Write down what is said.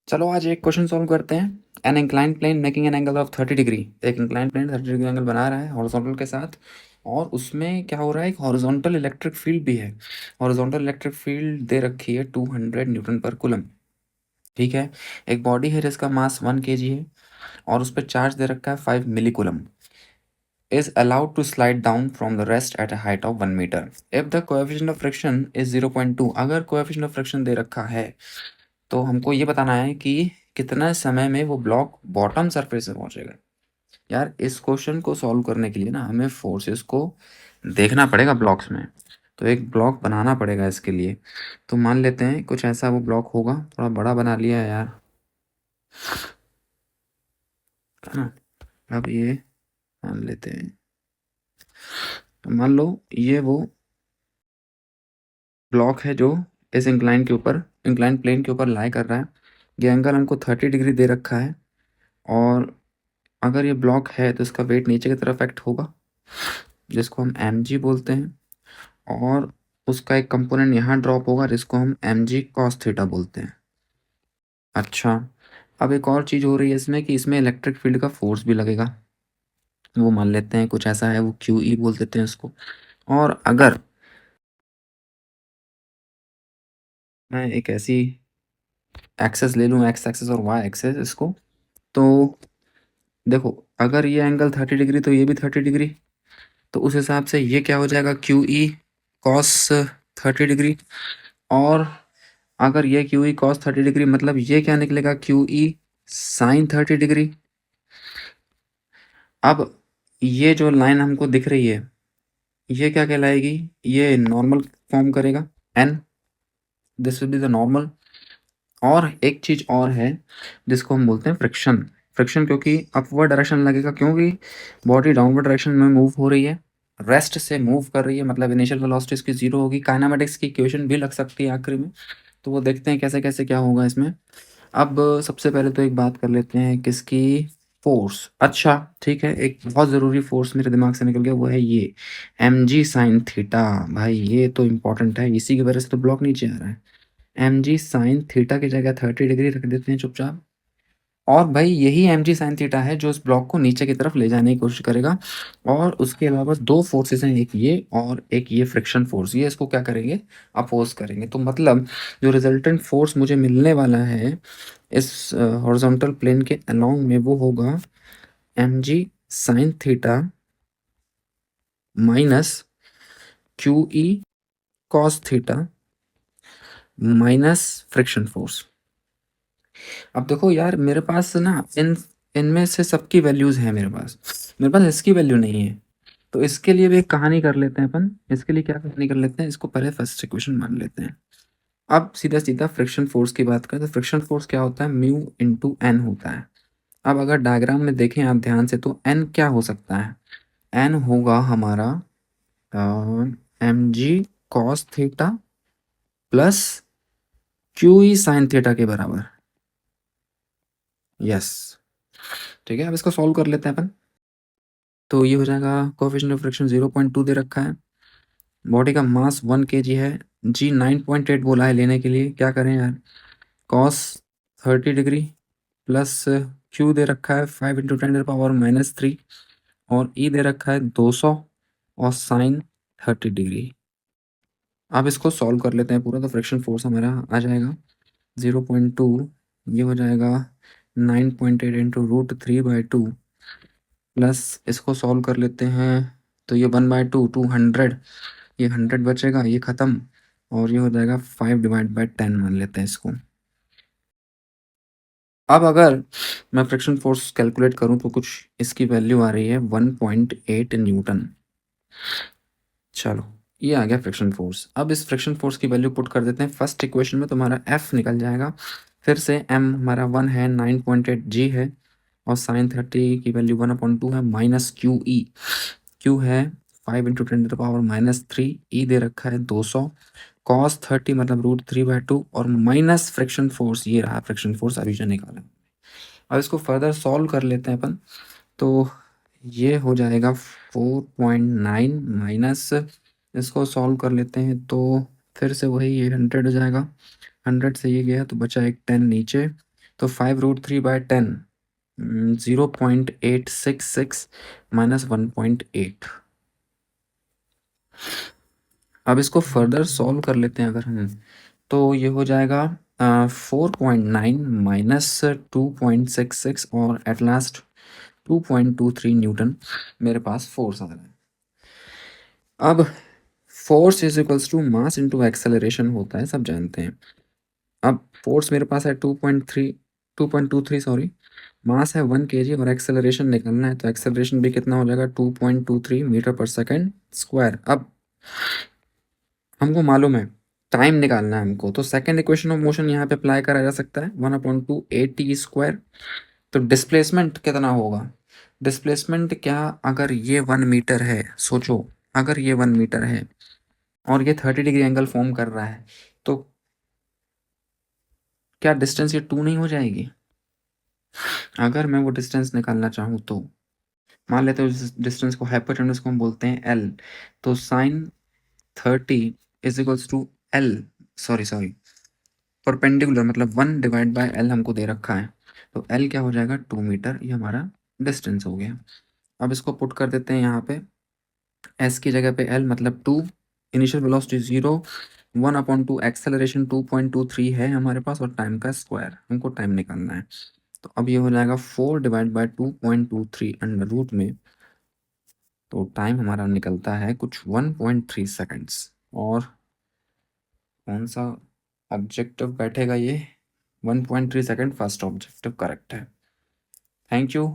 चलो आज एक क्वेश्चन सॉल्व करते हैं। An inclined plane making an angle of 30 degree. एक इंक्लाइंड प्लेन 30 डिग्री एंगल बना रहा है हॉरिजॉन्टल के साथ, और उसमें क्या हो रहा है, एक हॉरिजॉन्टल इलेक्ट्रिक फील्ड भी है। हॉरिजॉन्टल इलेक्ट्रिक फील्ड दे रखी है 200 न्यूटन पर कूलम। ठीक है। एक बॉडी है जिसका मास 1 kg है और उस पर चार्ज दे रखा है 5 मिली coulomb. is allowed to slide down from the rest at a height of 1 meter if the coefficient of friction is 0.2। अगर coefficient of friction दे रखा है तो हमको ये बताना है कि कितना समय में वो ब्लॉक बॉटम सरफेस से पहुंचेगा। यार इस क्वेश्चन को सॉल्व करने के लिए ना हमें फोर्सेस को देखना पड़ेगा ब्लॉक्स में, तो एक ब्लॉक बनाना पड़ेगा इसके लिए। तो मान लेते हैं कुछ ऐसा वो ब्लॉक होगा, थोड़ा बड़ा बना लिया है यार, है ना। अब ये मान लेते हैं, मान लो ये वो ब्लॉक है जो इस इंक्लाइन के ऊपर, इंक्लाइन प्लेन के ऊपर लाई कर रहा है। ये एंगल हमको 30 डिग्री दे रखा है, और अगर ये ब्लॉक है तो इसका वेट नीचे की तरफ एक्ट होगा जिसको हम एम जी बोलते हैं, और उसका एक कंपोनेंट यहाँ ड्रॉप होगा जिसको हम एम जी कॉस थीटा बोलते हैं। अच्छा, अब एक और चीज़ हो रही है इसमें कि इसमें इलेक्ट्रिक फील्ड का फोर्स भी लगेगा। वो मान लेते हैं कुछ ऐसा है, वो क्यू ई बोल देते हैं उसको। और अगर मैं एक ऐसी एक्सेस ले लूँ, एक्स एक्सेस और वाई एक्सेस इसको, तो देखो अगर ये एंगल 30 डिग्री तो ये भी 30 डिग्री, तो उस हिसाब से ये क्या हो जाएगा, क्यू ई कॉस 30 डिग्री। और अगर ये क्यू ई कॉस 30 डिग्री मतलब ये क्या निकलेगा, क्यू ई साइन 30 डिग्री। अब ये जो लाइन हमको दिख रही है ये क्या कहलाएगी, ये नॉर्मल फॉर्म करेगा N, this will be the normal. और एक चीज और है जिसको हम बोलते हैं फ्रिक्शन। फ्रिक्शन क्योंकि अपवर्ड डायरेक्शन लगेगा, क्योंकि बॉडी डाउनवर्ड डायरेक्शन में मूव हो रही है, रेस्ट से मूव कर रही है, मतलब इनिशियल वेलोसिटी इसकी जीरो होगी। काइनेमेटिक्स की इक्वेशन भी लग सकती है आखिरी में, तो वो देखते हैं कैसे कैसे क्या होगा इसमें। अब सबसे पहले तो एक बात कर लेते हैं किसकी, फोर्स। अच्छा ठीक है, एक बहुत ज़रूरी फोर्स मेरे दिमाग से निकल गया, वो है ये एम जी साइन थीटा। भाई ये तो इम्पोर्टेंट है, इसी की वजह से तो ब्लॉक नीचे आ रहा है। एम जी साइन थीटा की जगह 30 डिग्री रख देते हैं चुपचाप, और भाई यही एम जी साइन थीटा है जो इस ब्लॉक को नीचे की तरफ ले जाने की कोशिश करेगा। और उसके अलावा दो फोर्सेस हैं, एक ये और एक ये फ्रिक्शन फोर्स, ये इसको क्या करेंगे, अपोज करेंगे। तो मतलब जो रिजल्टेंट फोर्स मुझे मिलने वाला है इस हॉरिजॉन्टल प्लेन के अलोंग में वो होगा M G sine theta minus Q E cos theta minus friction force. अब देखो यार मेरे पास ना इनमें से सबकी वैल्यूज हैं, मेरे पास इसकी वैल्यू नहीं है। तो इसके लिए भी एक कहानी कर लेते हैं अपन, इसके लिए क्या कहानी कर लेते हैं, इसको पहले फर्स्ट इक्वेशन मान लेते हैं। अब सीधा सीधा फ्रिक्शन फोर्स की बात करें तो फ्रिक्शन फोर्स क्या होता है, म्यू इंटू एन होता है। अब अगर डायग्राम में देखें आप ध्यान से तो एन क्या हो सकता है, एन होगा हमारा M G cos theta plus Q E sine theta के बराबर। यस, ठीक है। अब इसको सॉल्व कर लेते हैं अपन। तो ये हो जाएगा, कोएफिशिएंट ऑफ फ्रिक्शन 0.2 दे रखा है, बॉडी का मास 1 kg है, जी 9.8 बोला है लेने के लिए। क्या करें यार, कॉस 30 डिग्री प्लस क्यू दे रखा है 5 × 10⁻³ और ई दे रखा है 200 और साइन 30 डिग्री। अब इसको सॉल्व कर लेते हैं पूरा, तो फ्रिक्शन फोर्स हमारा आ जाएगा 0.2, ये हो जाएगा 9.8 इंटू √3/2 प्लस इसको सॉल्व कर लेते हैं तो ये 1/2 200, ये 100 बचेगा, ये ख़त्म, और ये हो जाएगा 5/10 मान लेते हैं इसको। अब अगर मैं फ्रिक्शन फोर्स कैलकुलेट करूं तो कुछ इसकी वैल्यू आ रही है 1.8 न्यूटन। चलो ये आ गया फ्रिक्शन फोर्स। अब इस फ्रिक्शन फोर्स की वैल्यू पुट कर देते हैं फर्स्ट इक्वेशन में, तो हमारा एफ निकल जाएगा। फिर से एम हमारा 1 है, 9.8 जी है, और साइन 30 की वैल्यू 1/2 है, माइनस क्यू ई, क्यू है 5 × 10⁻³ ई दे रखा है 200, कॉस 30 मतलब √3/2, और माइनस फ्रिक्शन फोर्स, ये रहा फ्रिक्शन फोर्स अभी जो निकाला। अब इसको फर्दर सॉल्व कर लेते हैं अपन, तो ये हो जाएगा 4.9 माइनस, इसको सॉल्व कर लेते हैं तो फिर से वही ये 100 हो जाएगा, 100 से ये गया तो बचा एक 10 नीचे, तो 5√3/10 0.866 माइनस 1.8। अब इसको फर्दर सॉल्व कर लेते हैं अगर हम, तो ये हो जाएगा 4.9 माइनस 2.66 और एट लास्ट 2.23 न्यूटन मेरे पास फोर्स आ रहा है। अब force is equals to mass into acceleration होता है, सब जानते हैं। अब फोर्स मेरे पास है 2.23 सॉरी, मास है 1 kg और एक्सेलरेशन निकलना है, तो एक्सेलरेशन भी कितना हो जाएगा 2.23 मीटर पर सेकेंड स्क्वायर। अब हमको मालूम है टाइम निकालना है हमको, तो सेकेंड इक्वेशन ऑफ मोशन यहाँ पे अप्लाई करा जा सकता है 1/2 AT स्क्वायर। तो डिस्प्लेसमेंट कितना होगा, डिस्प्लेसमेंट क्या, अगर ये 1 मीटर है, सोचो अगर ये 1 मीटर है और ये 30 डिग्री एंगल फॉर्म कर रहा है, तो क्या डिस्टेंस ये 2 नहीं हो जाएगी? अगर मैं वो डिस्टेंस निकालना चाहूँ तो मान लेते हैं उस डिस्टेंस को, हाइपोटेन्यूज को हम बोलते हैं एल, तो sine 30 is equals to L, sorry perpendicular मतलब 1/L हमको दे रखा है, तो एल क्या हो जाएगा 2 मीटर, ये हमारा डिस्टेंस हो गया। अब इसको पुट कर देते हैं यहाँ पे, एस की जगह पे एल मतलब 2, इनिशियल वेलोसिटी 0, 1/2 एक्सेलरेशन 2.23 है हमारे पास और टाइम का स्क्वायर, हमको टाइम निकालना है। तो अब ये हो जाएगा 4/2.23 अंडर रूट में, तो टाइम हमारा निकलता है कुछ 1.3 सेकेंड्स। और कौन सा ऑब्जेक्टिव बैठेगा ये, 1.3 सेकेंड फर्स्ट ऑब्जेक्टिव करेक्ट है। Thank you.